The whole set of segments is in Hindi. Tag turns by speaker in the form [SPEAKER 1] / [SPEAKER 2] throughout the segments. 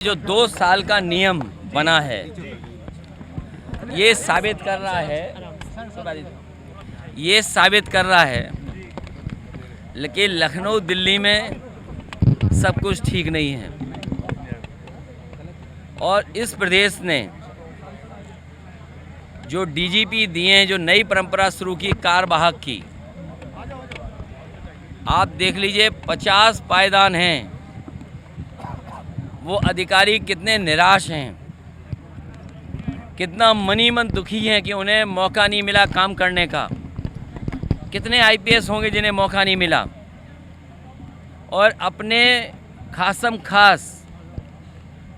[SPEAKER 1] जो 2 साल का नियम बना है ये साबित कर रहा है लेकिन लखनऊ दिल्ली में सब कुछ ठीक नहीं है और इस प्रदेश ने जो डीजीपी दिए हैं, जो नई परंपरा शुरू की कारवाहक की, आप देख लीजिए 50 पायदान हैं। वो अधिकारी कितने निराश हैं, कितना मनी मन दुखी हैं कि उन्हें मौका नहीं मिला काम करने का। कितने आईपीएस होंगे जिन्हें मौका नहीं मिला और अपने खासम खास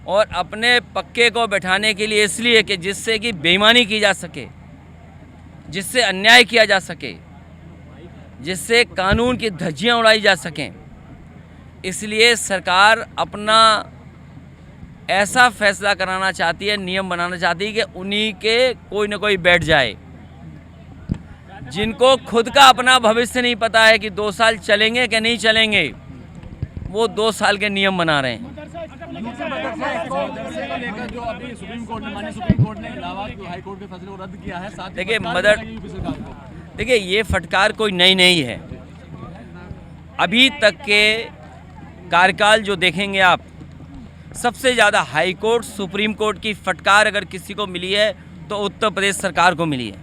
[SPEAKER 1] और अपने पक्के को बैठाने के लिए, इसलिए कि जिससे कि बेईमानी की जा सके, जिससे अन्याय किया जा सके, जिससे कानून की धज्जियां उड़ाई जा सकें, इसलिए सरकार अपना ऐसा फैसला कराना चाहती है, नियम बनाना चाहती है कि उन्हीं के कोई न कोई बैठ जाए जिनको खुद का अपना भविष्य नहीं पता है कि 2 साल चलेंगे कि नहीं चलेंगे। वो 2 साल के नियम बना रहे हैं।
[SPEAKER 2] जो अभी सुप्रीम कोर्ट ने इलाहाबाद हाई कोर्ट के फैसले को रद्द किया है,
[SPEAKER 1] देखिए ये फटकार कोई नई नहीं है। अभी तक के कार्यकाल जो देखेंगे आप, सबसे ज़्यादा हाई कोर्ट सुप्रीम कोर्ट की फटकार अगर किसी को मिली है तो उत्तर प्रदेश सरकार को मिली है।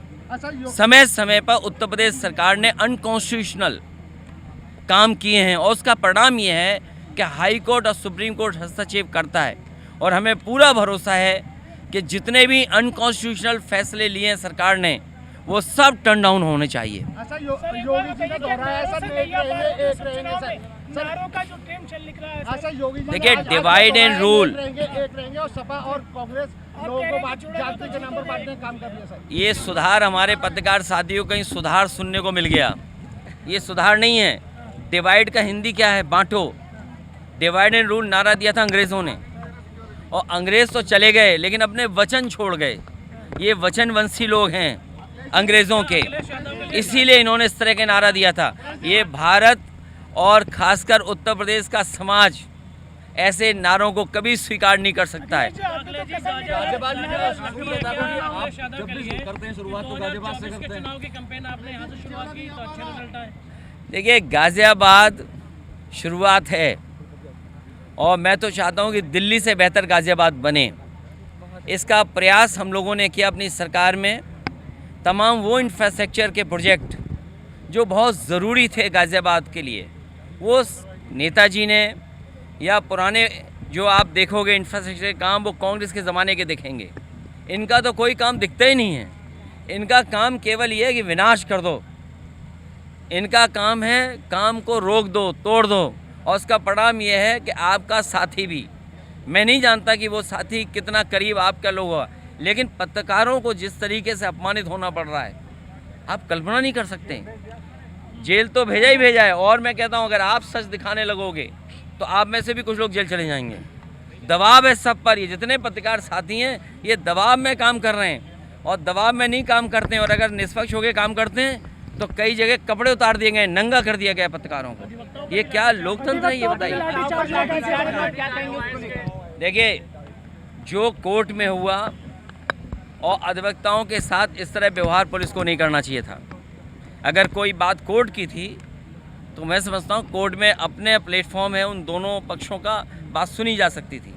[SPEAKER 1] समय समय पर उत्तर प्रदेश सरकार ने अनकॉन्स्टिट्यूशनल काम किए हैं और उसका परिणाम ये है कि हाई कोर्ट और सुप्रीम कोर्ट हस्तक्षेप करता है और हमें पूरा भरोसा है कि जितने भी अनकॉन्स्टिट्यूशनल फैसले लिए हैं सरकार ने, वो सब टर्न डाउन होने चाहिए। देखिए डिवाइड एंड रूल, ये सुधार हमारे पत्रकार साथियों को कहीं सुधार सुनने को मिल गया। ये सुधार नहीं है। डिवाइड का हिंदी क्या है? बांटो। डिवाइड एंड रूल नारा दिया था अंग्रेज़ों ने और अंग्रेज़ तो चले गए लेकिन अपने वचन छोड़ गए। ये वचनवंशी लोग हैं अंग्रेज़ों के, इसीलिए इन्होंने इस तरह के नारा दिया था। ये भारत और खासकर उत्तर प्रदेश का समाज ऐसे नारों को कभी स्वीकार नहीं कर सकता है। देखिए गाज़ियाबाद शुरुआत है और मैं तो चाहता हूं कि दिल्ली से बेहतर गाज़ियाबाद बने। इसका प्रयास हम लोगों ने किया अपनी सरकार में। तमाम वो इंफ्रास्ट्रक्चर के प्रोजेक्ट जो बहुत ज़रूरी थे गाज़ियाबाद के लिए, वो नेताजी ने, या पुराने जो आप देखोगे इंफ्रास्ट्रक्चर के काम, वो कांग्रेस के ज़माने के दिखेंगे। इनका तो कोई काम दिखता ही नहीं है। इनका काम केवल ये है कि विनाश कर दो। इनका काम है काम को रोक दो, तोड़ दो, और उसका परिणाम ये है कि आपका साथी भी, मैं नहीं जानता कि वो साथी कितना करीब आपका लोग हुआ, लेकिन पत्रकारों को जिस तरीके से अपमानित होना पड़ रहा है, आप कल्पना नहीं कर सकते। जेल तो भेजा ही भेजा है, और मैं कहता हूं अगर आप सच दिखाने लगोगे तो आप में से भी कुछ लोग जेल चले जाएंगे। दबाव है सब पर। ये जितने पत्रकार साथी हैं ये दबाव में काम कर रहे हैं, और दबाव में नहीं काम करते हैं और अगर निष्पक्ष होकर काम करते हैं तो कई जगह कपड़े उतार दिए गए, नंगा कर दिया गया पत्रकारों को। ये क्या लोकतंत्र है? ये बताइए। देखिए जो कोर्ट में हुआ और अधिवक्ताओं के साथ इस तरह व्यवहार पुलिस को नहीं करना चाहिए था। अगर कोई बात कोर्ट की थी तो मैं समझता हूँ कोर्ट में अपने प्लेटफॉर्म है, उन दोनों पक्षों का बात सुनी जा सकती थी।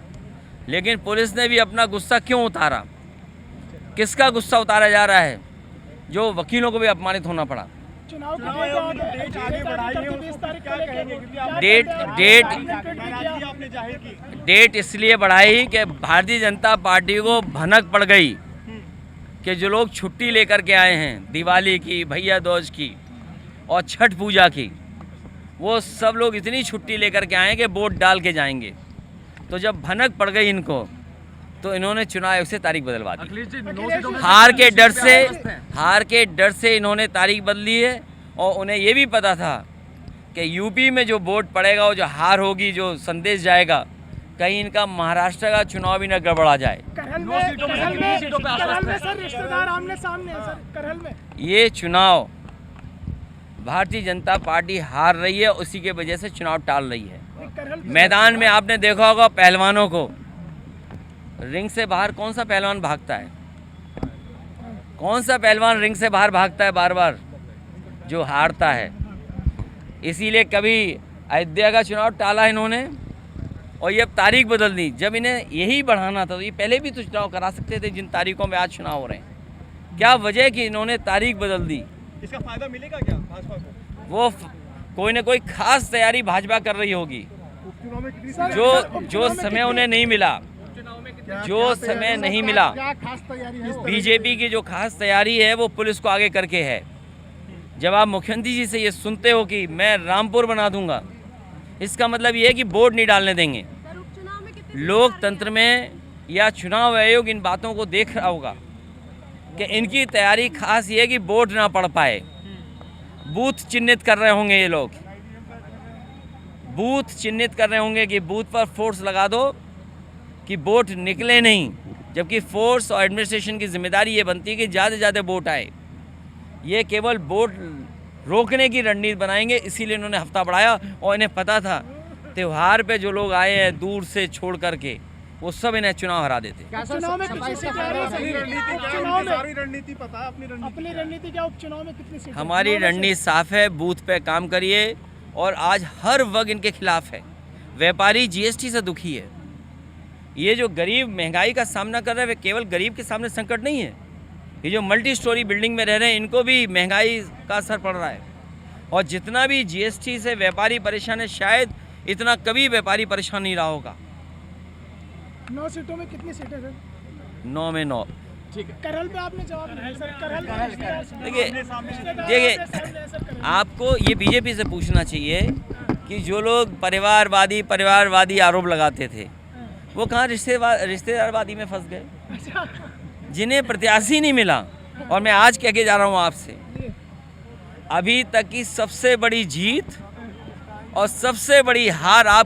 [SPEAKER 1] लेकिन पुलिस ने भी अपना गुस्सा क्यों उतारा? किसका गुस्सा उतारा जा रहा है? जो वकीलों को भी अपमानित होना पड़ा। डेट इसलिए बढ़ाई कि भारतीय जनता पार्टी को भनक पड़ गई कि जो लोग छुट्टी लेकर के आए हैं दिवाली की, भैया दूज की और छठ पूजा की, वो सब लोग इतनी छुट्टी लेकर के आए कि वोट डाल के जाएंगे। तो जब भनक पड़ गई इनको, तो इन्होंने चुनाव आयोग से तारीख बदलवा दी। हार के डर से इन्होंने तारीख बदली है। और उन्हें ये भी पता था कि यूपी में जो वोट पड़ेगा, वो जो हार होगी, जो संदेश जाएगा, कहीं इनका महाराष्ट्र का चुनाव भी न गड़बड़ा जाए। ये चुनाव भारतीय जनता पार्टी हार रही है, उसी के वजह से चुनाव टाल रही है। मैदान में आपने देखा होगा पहलवानों को, रिंग से बाहर कौन सा पहलवान भागता है? कौन सा पहलवान रिंग से बाहर भागता है बार बार? जो हारता है। इसीलिए कभी अयोध्या का चुनाव टाला इन्होंने और ये अब तारीख बदल दी। जब इन्हें यही बढ़ाना था तो ये पहले भी तो चुनाव करा सकते थे जिन तारीखों में आज चुनाव हो रहे हैं। क्या वजह कि इन्होंने तारीख बदल दी?
[SPEAKER 3] इसका फायदा मिलेगा क्या भाजपा को?
[SPEAKER 1] वो कोई ना कोई खास तैयारी भाजपा कर रही होगी
[SPEAKER 3] उपचुनाव में कितनी
[SPEAKER 1] जो समय उन्हें नहीं मिला, जो समय नहीं मिला।
[SPEAKER 3] क्या खास तैयारी है?
[SPEAKER 1] बीजेपी की जो खास तैयारी है वो पुलिस को आगे करके है। जब आप मुख्यमंत्री जी से ये सुनते हो कि मैं रामपुर बना दूंगा, इसका मतलब ये है कि वोट नहीं डालने देंगे। लोकतंत्र में या चुनाव आयोग इन बातों को देख रहा होगा कि इनकी तैयारी खास ये है कि वोट ना पड़ पाए। बूथ चिन्हित कर रहे होंगे ये लोग, बूथ चिन्हित कर रहे होंगे कि बूथ पर फोर्स लगा दो कि वोट निकले नहीं, जबकि फोर्स और एडमिनिस्ट्रेशन की जिम्मेदारी ये बनती है कि ज़्यादा से ज़्यादा वोट आए। ये केवल वोट रोकने की रणनीति बनाएंगे, इसीलिए इन्होंने हफ्ता बढ़ाया। और इन्हें पता था त्यौहार पे जो लोग आए हैं दूर से छोड़ करके, वो सब इन्हें चुनाव हरा देते।
[SPEAKER 3] चुनाव में कितनी सीटें आ रही है? सारी रणनीति पता है? अपनी रणनीति क्या? उपचुनाव में कितनी सीटें?
[SPEAKER 1] हमारी रणनीति साफ है, बूथ पे काम करिए। और आज हर वर्ग इनके खिलाफ है। व्यापारी जीएसटी से दुखी है। ये जो गरीब महंगाई का सामना कर रहे हैं, वे केवल गरीब के सामने संकट नहीं है। ये जो मल्टी स्टोरी बिल्डिंग में रह रहे हैं, इनको भी महंगाई का असर पड़ रहा है। और जितना भी जीएसटी से व्यापारी परेशान है, शायद इतना कभी व्यापारी परेशान नहीं रहा होगा।
[SPEAKER 3] 9 सीटों में कितनी सीटें सर?
[SPEAKER 1] 9 में 9।
[SPEAKER 3] ठीक है। करहल पे आपने जवाब नहीं सर। करहल
[SPEAKER 1] देखिए, आपको ये बीजेपी से पूछना चाहिए कि जो लोग परिवारवादी आरोप लगाते थे, वो कहाँ रिश्तेदारवादी में फंस गए, जिन्हें प्रत्याशी नहीं मिला। और मैं आज कह के जा रहा हूँ आपसे, अभी तक की सबसे बड़ी जीत और सबसे बड़ी हार आप